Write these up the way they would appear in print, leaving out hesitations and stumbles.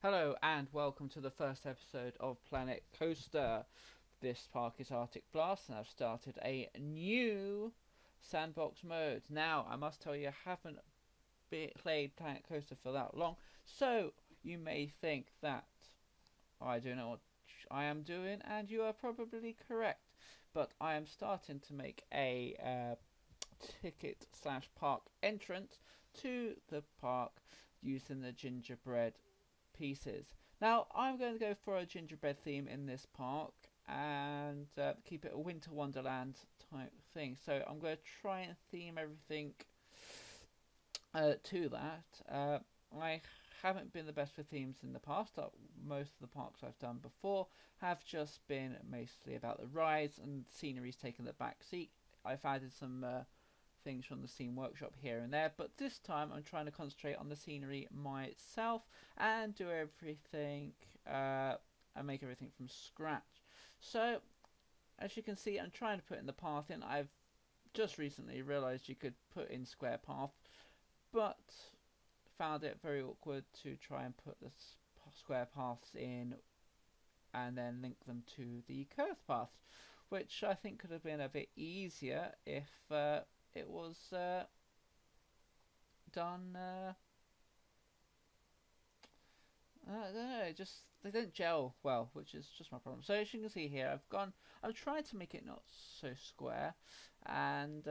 Hello and welcome to the first episode of Planet Coaster. This park is Arctic Blast and I've started a new sandbox mode. Now, I must tell you, I haven't played Planet Coaster for that long, so you may think that I don't know what I am doing, and you are probably correct. But I am starting to make a ticket slash park entrance to the park using the gingerbread pieces. Now, I'm going to go for a gingerbread theme in this park and keep it a winter wonderland type thing. So I'm going to try and theme everything to that. I haven't been the best with themes in the past. Most of the parks I've done before have just been mostly about the rides and scenery's taken the back seat. I've added some things from the scene workshop here and there, but this time I'm trying to concentrate on the scenery myself and do everything and make everything from scratch. So as you can see, I'm trying to put in the path in. I've just recently realized you could put in square path, but found it very awkward to try and put the square paths in and then link them to the curved paths, which I think could have been a bit easier if it was done. I don't know, just they don't gel well, which is just my problem. So as you can see here, I'm trying to make it not so square, and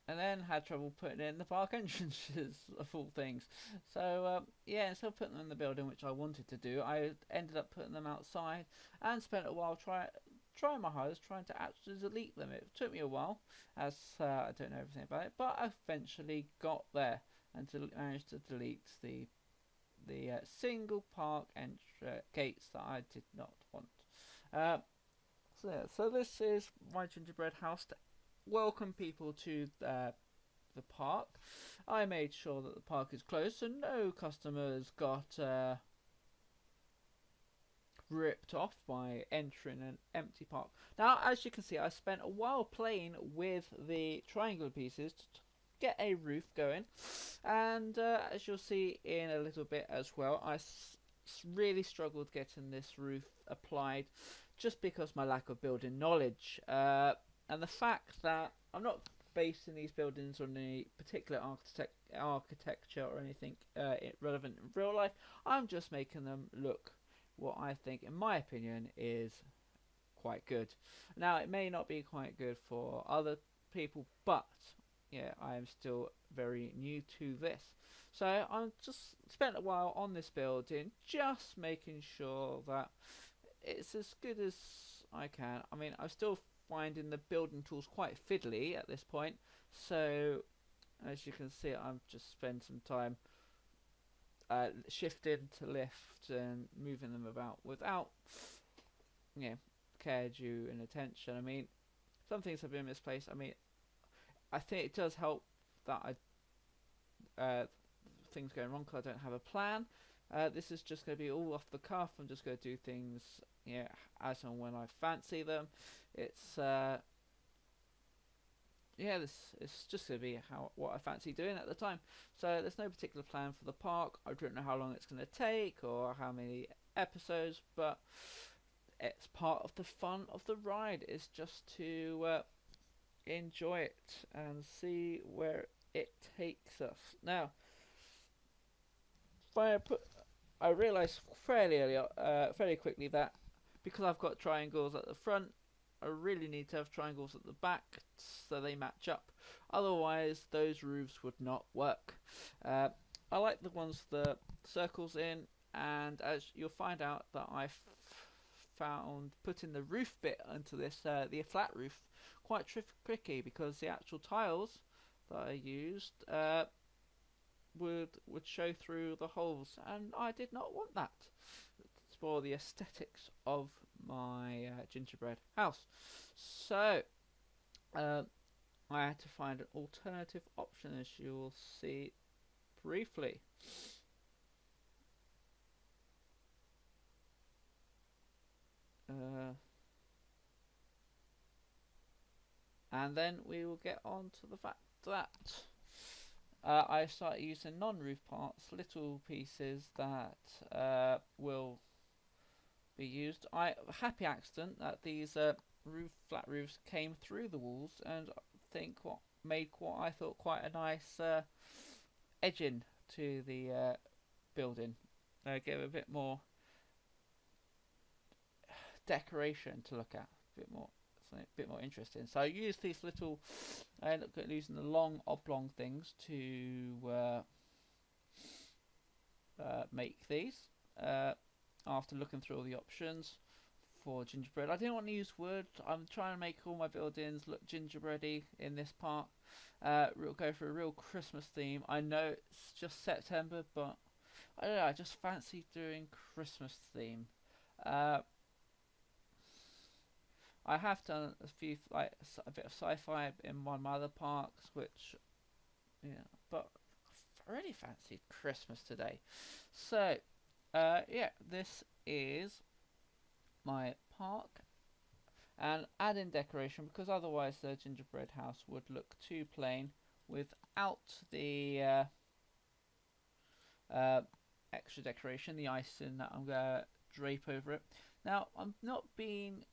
then had trouble putting it in the park entrances of all things. So yeah, instead of putting them in the building, which I wanted to do, I ended up putting them outside and spent a while trying my hardest trying to actually delete them. It took me a while, as I don't know everything about it, but I eventually got there and managed to delete the single park gates that I did not want. Uh, so this is my gingerbread house to welcome people to the park. I made sure that the park is closed so no customers got ripped off by entering an empty park. Now, as you can see, I spent a while playing with the triangular pieces to get a roof going, and as you'll see in a little bit as well, I really struggled getting this roof applied just because my lack of building knowledge and the fact that I'm not basing these buildings on any particular architecture or anything relevant in real life. I'm just making them look what I think, in my opinion, is quite good. Now, it may not be quite good for other people, but yeah, I am still very new to this. So I just spent a while on this building, just making sure that it's as good as I can. I mean, I'm still finding the building tools quite fiddly at this point, so as you can see, I'm just spend some time shifting to lift and moving them about without care due and attention. I mean, some things have been misplaced. I mean, I think it does help that things going wrong because I don't have a plan. This is just going to be all off the cuff. I'm just going to do things as and when I fancy them. It's this it's just going to be what I fancy doing at the time. So there's no particular plan for the park. I don't know how long it's going to take or how many episodes, but it's part of the fun of the ride. Is just to enjoy it and see where it takes us. Now, I realised fairly quickly that because I've got triangles at the front, I really need to have triangles at the back so they match up. Otherwise, those roofs would not work. I like the ones with the circles in, and as you'll find out that I found putting the roof bit onto this, the flat roof, quite tricky because the actual tiles that I used would show through the holes, and I did not want that for the aesthetics of my gingerbread house. So I had to find an alternative option, as you will see briefly. And then we will get on to the fact that I started using non-roof parts, little pieces that will be used. I happy accident that these flat roofs came through the walls, and think what made what I thought quite a nice edging to the building. Gave a bit more decoration to look at, a bit more, something a bit more interesting. So I used these little, I ended up using the long oblong things to make these. After looking through all the options for gingerbread, I didn't want to use wood. I'm trying to make all my buildings look gingerbready in this park. We'll go for a real Christmas theme. I know it's just September, but I don't know. I just fancy doing Christmas theme. Uh, I have done a few, like a bit of sci-fi in one of my other parks, which yeah, but I really fancied Christmas today. So yeah, this is my park, and add in decoration because otherwise the gingerbread house would look too plain without the extra decoration, the icing that I'm gonna drape over it. Now I'm not being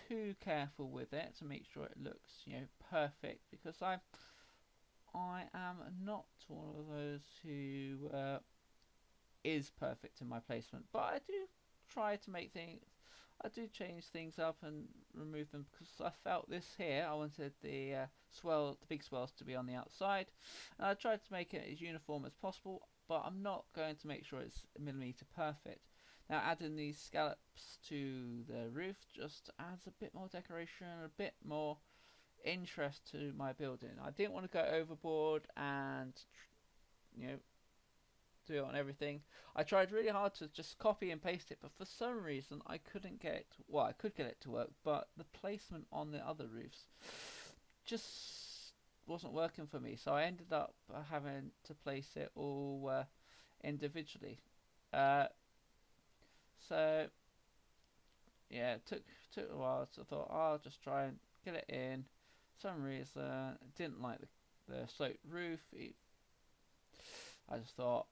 too careful with it to make sure it looks, perfect, because I am not one of those who is perfect in my placement, but I do try to make things. I do change things up and remove them because I felt this here. I wanted the the big swells to be on the outside, and I tried to make it as uniform as possible. But I'm not going to make sure it's millimeter perfect. Now adding these scallops to the roof just adds a bit more decoration, a bit more interest to my building. I didn't want to go overboard and you know do it on everything. I tried really hard to just copy and paste it, but for some reason I couldn't get it. Well, I could get it to work, but the placement on the other roofs just wasn't working for me. So I ended up having to place it all individually. Uh, so yeah, it took a while. So I thought, I'll just try and get it in. For some reason, I didn't like the sloped roof. I just thought,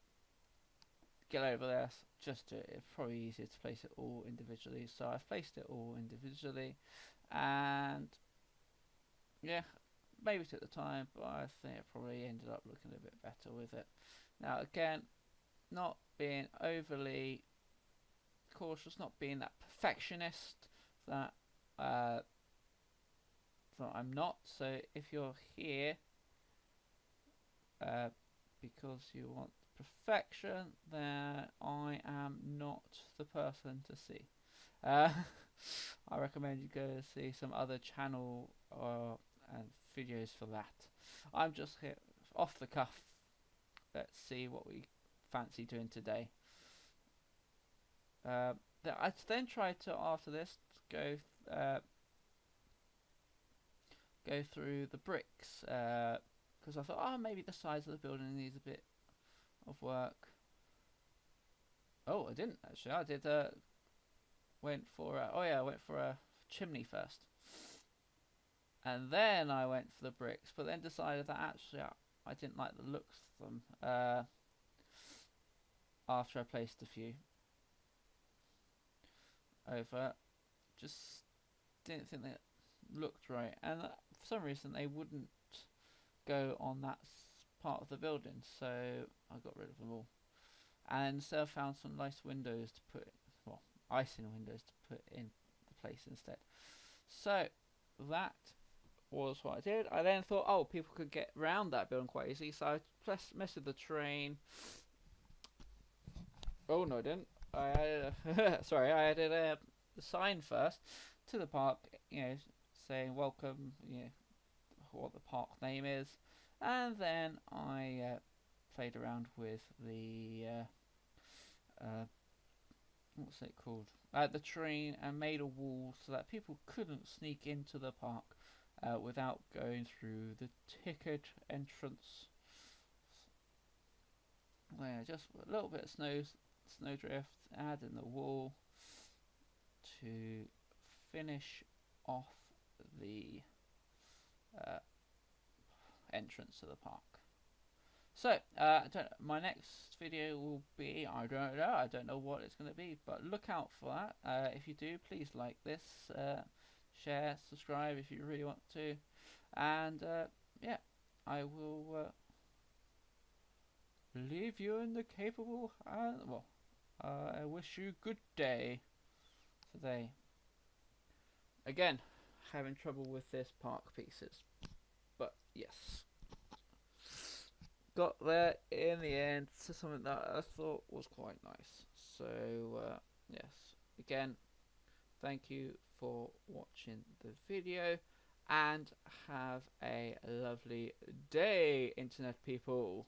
get over there, just do it. It's probably easier to place it all individually. So I've placed it all individually, and yeah, maybe it took the time, but I think it probably ended up looking a bit better with it. Now again, not being overly cautious, not being that perfectionist that that I'm not. So if you're here because you want perfection, then I am not the person to see. Uh, I recommend you go see some other channel and videos for that. I'm just here off the cuff. Let's see what we fancy doing today. I then tried to, after this, go go through the bricks because I thought, maybe the size of the building needs a bit of work. Oh, I didn't actually. I did went for a chimney first, and then I went for the bricks. But then decided that actually I didn't like the looks of them after I placed a few over. Just didn't think they looked right, and for some reason they wouldn't go on that part of the building, so I got rid of them all. And so I found some nice windows to put, well, icing windows to put in the place instead. So that was what I did. I then thought, people could get around that building quite easily, so I messed with the train. Oh no, I didn't. I added sorry, I added a sign first to the park, saying welcome, what the park name is, and then I played around with the what's it called? The train, and made a wall so that people couldn't sneak into the park without going through the ticket entrance. Yeah, just a little bit of snowdrift, add in the wall to finish off the entrance to the park. So, my next video will be, I don't know what it's going to be, but look out for that. If you do, please like this, share, subscribe if you really want to, and yeah, I will leave you in the capable hand. Well, I wish you good day today. Again, having trouble with this park pieces, but yes. Got there in the end to something that I thought was quite nice. So yes, again, thank you for watching the video and have a lovely day, internet people.